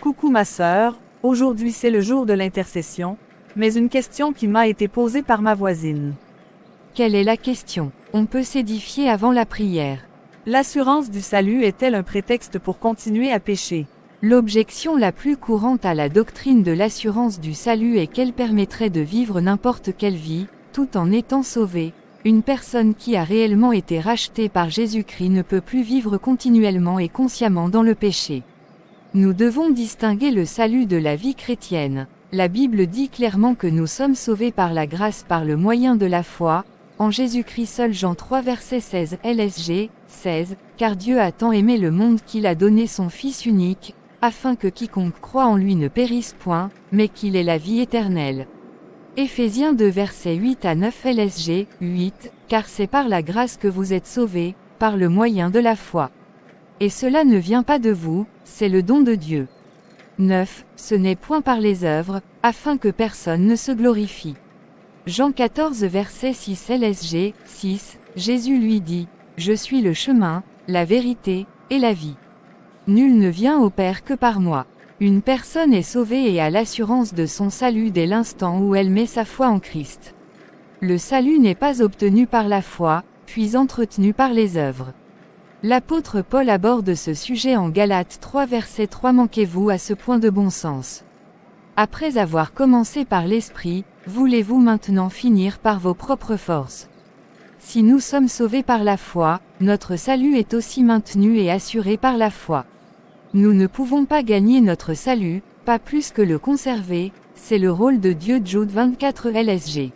Coucou ma sœur, aujourd'hui c'est le jour de l'intercession, mais une question qui m'a été posée par ma voisine. Quelle est la question? On peut s'édifier avant la prière. L'assurance du salut est-elle un prétexte pour continuer à pécher? L'objection la plus courante à la doctrine de l'assurance du salut est qu'elle permettrait de vivre n'importe quelle vie, tout en étant sauvé. Une personne qui a réellement été rachetée par Jésus-Christ ne peut plus vivre continuellement et consciemment dans le péché. Nous devons distinguer le salut de la vie chrétienne. La Bible dit clairement que nous sommes sauvés par la grâce par le moyen de la foi, en Jésus-Christ seul. Jean 3 verset 16 LSG, 16, car Dieu a tant aimé le monde qu'il a donné son Fils unique, afin que quiconque croit en lui ne périsse point, mais qu'il ait la vie éternelle. Éphésiens 2 versets 8 à 9 LSG, 8, car c'est par la grâce que vous êtes sauvés, par le moyen de la foi. Et cela ne vient pas de vous, c'est le don de Dieu. 9. Ce n'est point par les œuvres, afin que personne ne se glorifie. Jean 14 verset 6 LSG, 6, Jésus lui dit, « Je suis le chemin, la vérité, et la vie. Nul ne vient au Père que par moi. » Une personne est sauvée et a l'assurance de son salut dès l'instant où elle met sa foi en Christ. Le salut n'est pas obtenu par la foi, puis entretenu par les œuvres. L'apôtre Paul aborde ce sujet en Galates 3 verset 3. Manquez-vous à ce point de bon sens? Après avoir commencé par l'Esprit, voulez-vous maintenant finir par vos propres forces? Si nous sommes sauvés par la foi, notre salut est aussi maintenu et assuré par la foi. Nous ne pouvons pas gagner notre salut, pas plus que le conserver, c'est le rôle de Dieu. Jude 24 LSG.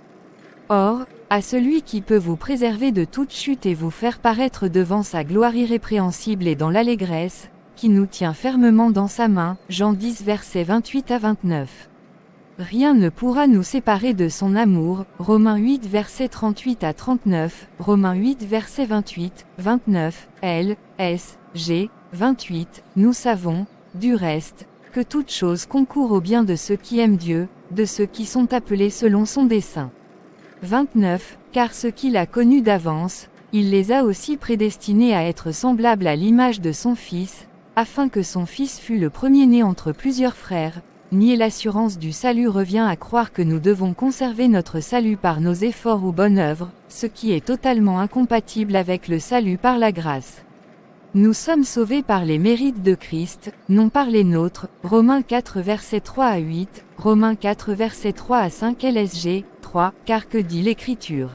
Or, à celui qui peut vous préserver de toute chute et vous faire paraître devant sa gloire irrépréhensible et dans l'allégresse, qui nous tient fermement dans sa main, Jean 10 versets 28 à 29. Rien ne pourra nous séparer de son amour, Romains 8 versets 38 à 39, Romains 8 versets 28, 29, L, S, G, 28, nous savons, du reste, que toute chose concourt au bien de ceux qui aiment Dieu, de ceux qui sont appelés selon son dessein. 29, car ceux qu'il a connus d'avance, il les a aussi prédestinés à être semblables à l'image de son Fils, afin que son Fils fût le premier-né entre plusieurs frères. Nier l'assurance du salut revient à croire que nous devons conserver notre salut par nos efforts ou bonnes œuvres, ce qui est totalement incompatible avec le salut par la grâce. Nous sommes sauvés par les mérites de Christ, non par les nôtres, Romains 4 versets 3 à 8, Romains 4 versets 3 à 5 LSG, 3, car que dit l'Écriture?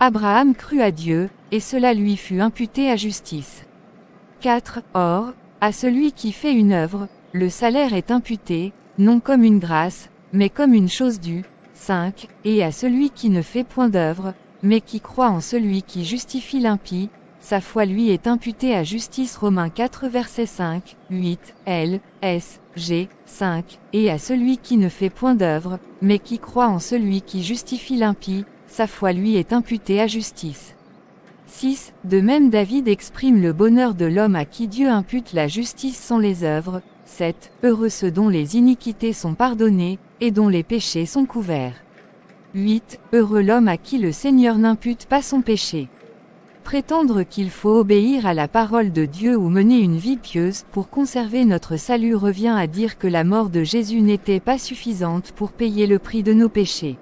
Abraham crut à Dieu, et cela lui fut imputé à justice. 4. Or, à celui qui fait une œuvre, le salaire est imputé, non comme une grâce, mais comme une chose due. 5. Et à celui qui ne fait point d'œuvre, mais qui croit en celui qui justifie l'impie, sa foi lui est imputée à justice. Romains 4 versets 5, 8, L, S, G, 5, et à celui qui ne fait point d'œuvre, mais qui croit en celui qui justifie l'impie, sa foi lui est imputée à justice. 6. De même David exprime le bonheur de l'homme à qui Dieu impute la justice sans les œuvres. 7. Heureux ceux dont les iniquités sont pardonnées, et dont les péchés sont couverts. 8. Heureux l'homme à qui le Seigneur n'impute pas son péché. Prétendre qu'il faut obéir à la parole de Dieu ou mener une vie pieuse pour conserver notre salut revient à dire que la mort de Jésus n'était pas suffisante pour payer le prix de nos péchés.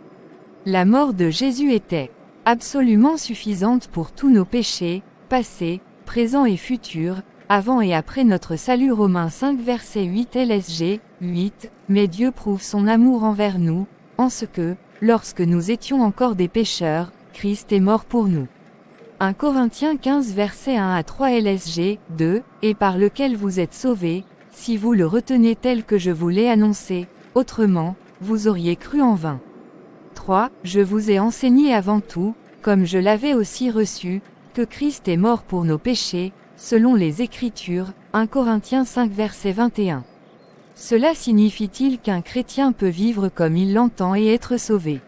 La mort de Jésus était absolument suffisante pour tous nos péchés, passés, présents et futurs, avant et après notre salut. Romains 5 verset 8 LSG, 8, mais Dieu prouve son amour envers nous, en ce que, lorsque nous étions encore des pécheurs, Christ est mort pour nous. 1 Corinthiens 15 versets 1 à 3 LSG, 2, et par lequel vous êtes sauvés, si vous le retenez tel que je vous l'ai annoncé, autrement, vous auriez cru en vain. 3. Je vous ai enseigné avant tout, comme je l'avais aussi reçu, que Christ est mort pour nos péchés, selon les Écritures, 1 Corinthiens 5 verset 21. Cela signifie-t-il qu'un chrétien peut vivre comme il l'entend et être sauvé?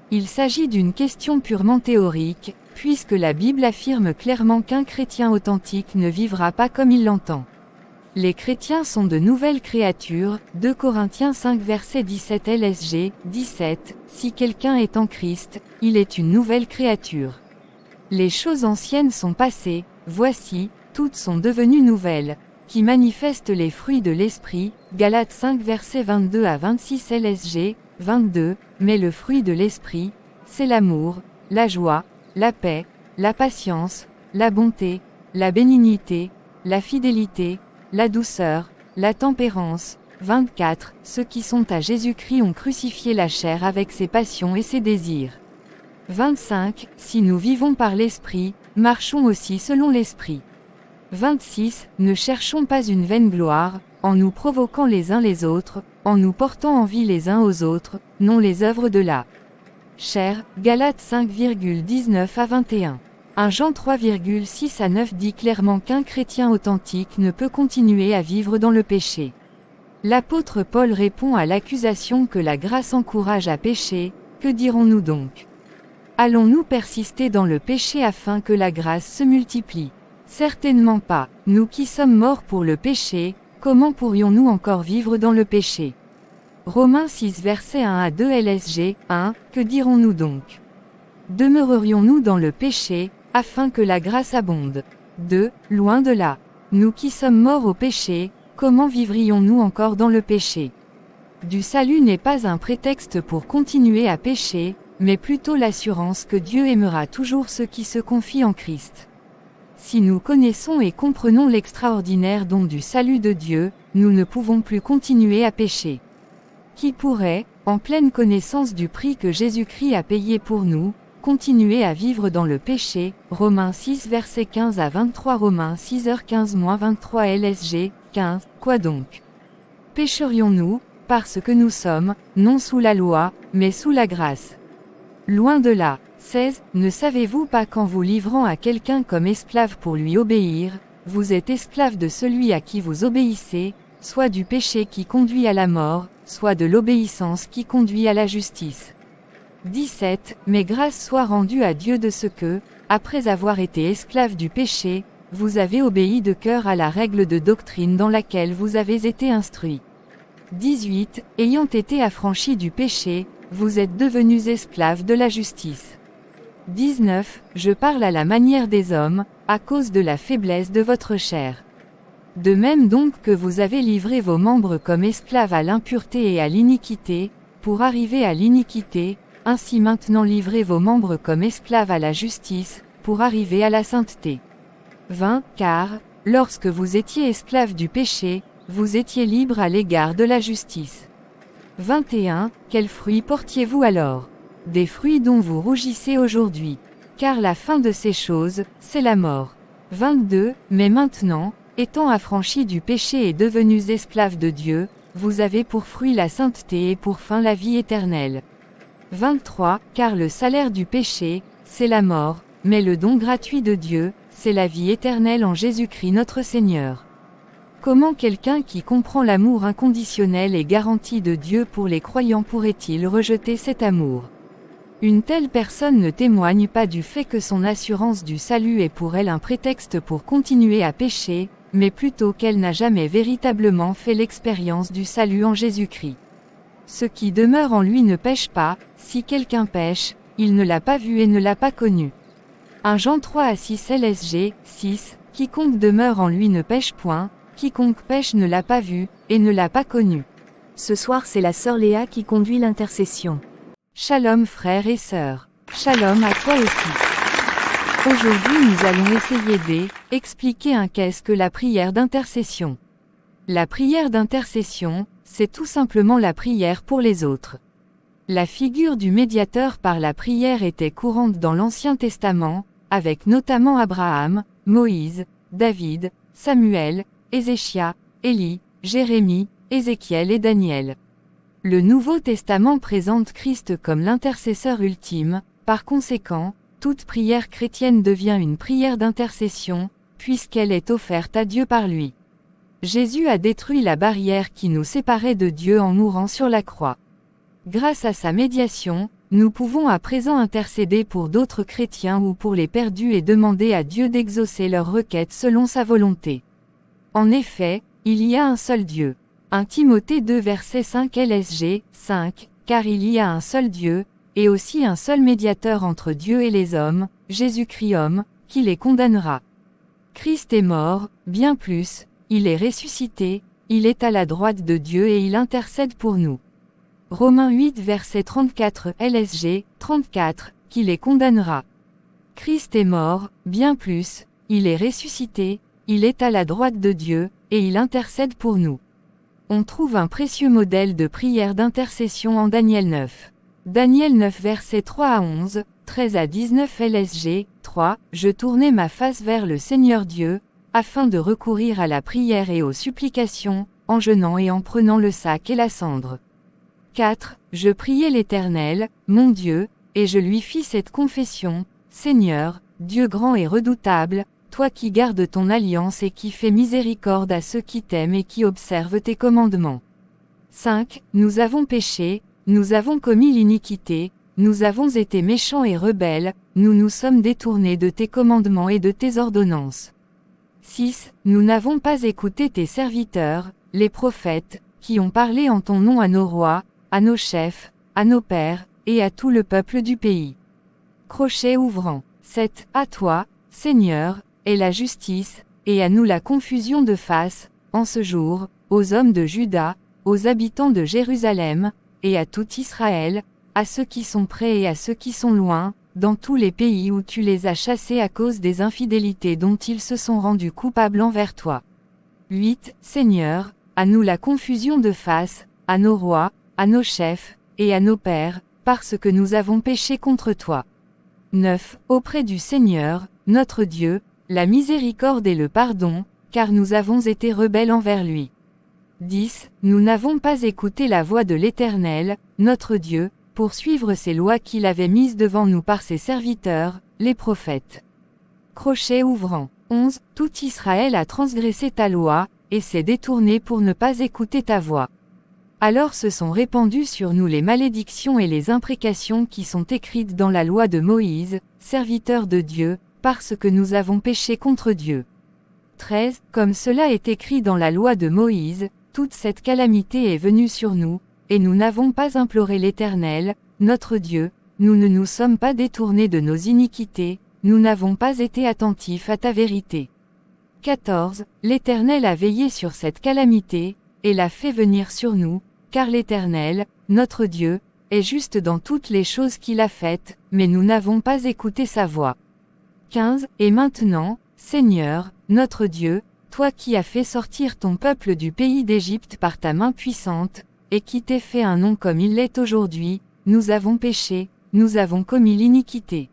Il s'agit d'une question purement théorique, puisque la Bible affirme clairement qu'un chrétien authentique ne vivra pas comme il l'entend. Les chrétiens sont de nouvelles créatures, 2 Corinthiens 5 verset 17 LSG, 17, si quelqu'un est en Christ, il est une nouvelle créature. Les choses anciennes sont passées, voici, toutes sont devenues nouvelles. qui manifeste les fruits de l'esprit, Galates 5 versets 22 à 26 LSG, 22, mais le fruit de l'esprit, c'est l'amour, la joie, la paix, la patience, la bonté, la bénignité, la fidélité, la douceur, la tempérance. 24, ceux qui sont à Jésus-Christ ont crucifié la chair avec ses passions et ses désirs. 25, si nous vivons par l'esprit, marchons aussi selon l'esprit. 26, ne cherchons pas une vaine gloire, en nous provoquant les uns les autres, en nous portant envie les uns aux autres, non les œuvres de la chair. Galates 5,19 à 21. 1 Jean 3,6 à 9 dit clairement qu'un chrétien authentique ne peut continuer à vivre dans le péché. L'apôtre Paul répond à l'accusation que la grâce encourage à pécher. Que dirons-nous donc? Allons-nous persister dans le péché afin que la grâce se multiplie? Certainement pas. Nous qui sommes morts pour le péché, comment pourrions-nous encore vivre dans le péché? Romains 6 versets 1 à 2 LSG, 1, que dirons-nous donc? Demeurerions-nous dans le péché, afin que la grâce abonde? 2, loin de là. Nous qui sommes morts au péché, comment vivrions-nous encore dans le péché? Du salut n'est pas un prétexte pour continuer à pécher, mais plutôt l'assurance que Dieu aimera toujours ceux qui se confient en Christ. Si nous connaissons et comprenons l'extraordinaire don du salut de Dieu, nous ne pouvons plus continuer à pécher. Qui pourrait, en pleine connaissance du prix que Jésus-Christ a payé pour nous, continuer à vivre dans le péché? Romains 6 versets 15 à 23. Romains 6h15-23 LSG, 15. Quoi donc? Pécherions-nous, parce que nous sommes, non sous la loi, mais sous la grâce? Loin de là. 16. Ne savez-vous pas qu'en vous livrant à quelqu'un comme esclave pour lui obéir, vous êtes esclave de celui à qui vous obéissez, soit du péché qui conduit à la mort, soit de l'obéissance qui conduit à la justice? 17. Mais grâce soit rendue à Dieu de ce que, après avoir été esclave du péché, vous avez obéi de cœur à la règle de doctrine dans laquelle vous avez été instruits. 18. Ayant été affranchis du péché, vous êtes devenus esclaves de la justice. 19. Je parle à la manière des hommes, à cause de la faiblesse de votre chair. De même donc que vous avez livré vos membres comme esclaves à l'impureté et à l'iniquité, pour arriver à l'iniquité, ainsi maintenant livrez vos membres comme esclaves à la justice, pour arriver à la sainteté. 20. Car, lorsque vous étiez esclaves du péché, vous étiez libres à l'égard de la justice. 21. Quels fruits portiez-vous alors? Des fruits dont vous rougissez aujourd'hui. Car la fin de ces choses, c'est la mort. 22. Mais maintenant, étant affranchis du péché et devenus esclaves de Dieu, vous avez pour fruit la sainteté et pour fin la vie éternelle. 23. Car le salaire du péché, c'est la mort, mais le don gratuit de Dieu, c'est la vie éternelle en Jésus-Christ notre Seigneur. Comment quelqu'un qui comprend l'amour inconditionnel et garanti de Dieu pour les croyants pourrait-il rejeter cet amour? Une telle personne ne témoigne pas du fait que son assurance du salut est pour elle un prétexte pour continuer à pécher, mais plutôt qu'elle n'a jamais véritablement fait l'expérience du salut en Jésus-Christ. Ce qui demeure en lui ne pêche pas. Si quelqu'un pêche, il ne l'a pas vu et ne l'a pas connu. 1 Jean 3 à 6 LSG, 6, quiconque demeure en lui ne pêche point, quiconque pêche ne l'a pas vu, et ne l'a pas connu. Ce soir c'est la sœur Léa qui conduit l'intercession. Shalom frères et sœurs. Shalom à toi aussi. Aujourd'hui nous allons essayer d'expliquer qu'est-ce que la prière d'intercession. La prière d'intercession, c'est tout simplement la prière pour les autres. La figure du médiateur par la prière était courante dans l'Ancien Testament, avec notamment Abraham, Moïse, David, Samuel, Ézéchia, Élie, Jérémie, Ézéchiel et Daniel. Le Nouveau Testament présente Christ comme l'intercesseur ultime. Par conséquent, toute prière chrétienne devient une prière d'intercession, puisqu'elle est offerte à Dieu par lui. Jésus a détruit la barrière qui nous séparait de Dieu en mourant sur la croix. Grâce à sa médiation, nous pouvons à présent intercéder pour d'autres chrétiens ou pour les perdus et demander à Dieu d'exaucer leurs requêtes selon sa volonté. En effet, il y a un seul Dieu. 1 Timothée 2 verset 5 LSG, 5, car il y a un seul Dieu, et aussi un seul médiateur entre Dieu et les hommes, Jésus-Christ homme, qui les condamnera. Christ est mort, bien plus, il est ressuscité, il est à la droite de Dieu et il intercède pour nous. Romains 8 verset 34 LSG, 34, qui les condamnera. Christ est mort, bien plus, il est ressuscité, il est à la droite de Dieu, et il intercède pour nous. On trouve un précieux modèle de prière d'intercession en Daniel 9. Daniel 9 versets 3 à 11, 13 à 19 LSG, 3, je tournai ma face vers le Seigneur Dieu, afin de recourir à la prière et aux supplications, en jeûnant et en prenant le sac et la cendre. 4. Je priai l'Éternel, mon Dieu, et je lui fis cette confession, Seigneur, Dieu grand et redoutable, toi qui gardes ton alliance et qui fais miséricorde à ceux qui t'aiment et qui observent tes commandements. 5. Nous avons péché, nous avons commis l'iniquité, nous avons été méchants et rebelles, nous nous sommes détournés de tes commandements et de tes ordonnances. 6. Nous n'avons pas écouté tes serviteurs, les prophètes, qui ont parlé en ton nom à nos rois, à nos chefs, à nos pères, et à tout le peuple du pays. Crochet ouvrant. 7. À toi, Seigneur, est la justice, et à nous la confusion de face, en ce jour, aux hommes de Juda, aux habitants de Jérusalem, et à tout Israël, à ceux qui sont près et à ceux qui sont loin, dans tous les pays où tu les as chassés à cause des infidélités dont ils se sont rendus coupables envers toi. 8. Seigneur, à nous la confusion de face, à nos rois, à nos chefs, et à nos pères, parce que nous avons péché contre toi. 9. Auprès du Seigneur, notre Dieu, la miséricorde et le pardon, car nous avons été rebelles envers lui. 10. Nous n'avons pas écouté la voix de l'Éternel, notre Dieu, pour suivre ses lois qu'il avait mises devant nous par ses serviteurs, les prophètes. Crochet ouvrant. 11. Tout Israël a transgressé ta loi, et s'est détourné pour ne pas écouter ta voix. Alors se sont répandues sur nous les malédictions et les imprécations qui sont écrites dans la loi de Moïse, serviteur de Dieu, parce que nous avons péché contre Dieu. 13. Comme cela est écrit dans la loi de Moïse, toute cette calamité est venue sur nous, et nous n'avons pas imploré l'Éternel, notre Dieu, nous ne nous sommes pas détournés de nos iniquités, nous n'avons pas été attentifs à ta vérité. 14. L'Éternel a veillé sur cette calamité, et l'a fait venir sur nous, car l'Éternel, notre Dieu, est juste dans toutes les choses qu'il a faites, mais nous n'avons pas écouté sa voix. 15. Et maintenant, Seigneur, notre Dieu, toi qui as fait sortir ton peuple du pays d'Égypte par ta main puissante, et qui t'es fait un nom comme il l'est aujourd'hui, nous avons péché, nous avons commis l'iniquité.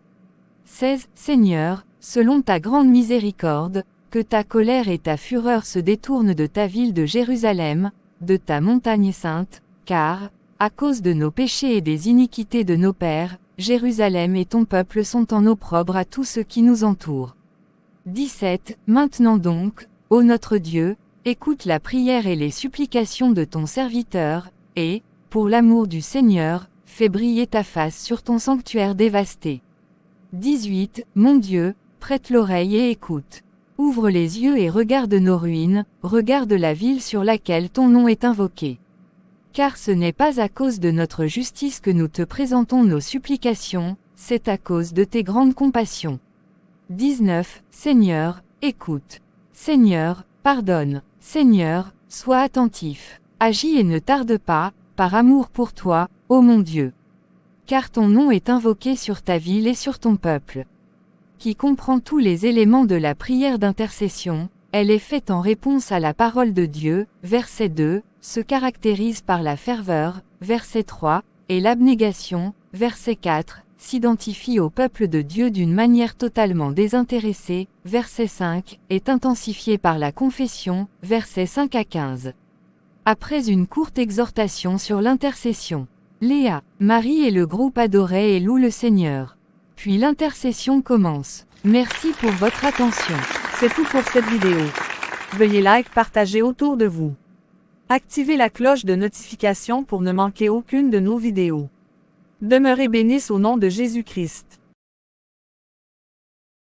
16. Seigneur, selon ta grande miséricorde, que ta colère et ta fureur se détournent de ta ville de Jérusalem, de ta montagne sainte, car, à cause de nos péchés et des iniquités de nos pères, Jérusalem et ton peuple sont en opprobre à tous ceux qui nous entourent. 17. Maintenant donc, ô notre Dieu, écoute la prière et les supplications de ton serviteur, et, pour l'amour du Seigneur, fais briller ta face sur ton sanctuaire dévasté. 18. Mon Dieu, prête l'oreille et écoute. Ouvre les yeux et regarde nos ruines, regarde la ville sur laquelle ton nom est invoqué. Car ce n'est pas à cause de notre justice que nous te présentons nos supplications, c'est à cause de tes grandes compassions. 19. Seigneur, écoute. Seigneur, pardonne. Seigneur, sois attentif. Agis et ne tarde pas, par amour pour toi, ô mon Dieu. Car ton nom est invoqué sur ta ville et sur ton peuple. Qui comprend tous les éléments de la prière d'intercession, elle est faite en réponse à la parole de Dieu, verset 2, se caractérise par la ferveur, verset 3, et l'abnégation, verset 4, s'identifie au peuple de Dieu d'une manière totalement désintéressée, verset 5, est intensifiée par la confession, versets 5 à 15. Après une courte exhortation sur l'intercession, Léa, Marie et le groupe adoraient et louent le Seigneur. Puis l'intercession commence. Merci pour votre attention. C'est tout pour cette vidéo. Veuillez like, partager autour de vous. Activez la cloche de notification pour ne manquer aucune de nos vidéos. Demeurez bénis au nom de Jésus-Christ.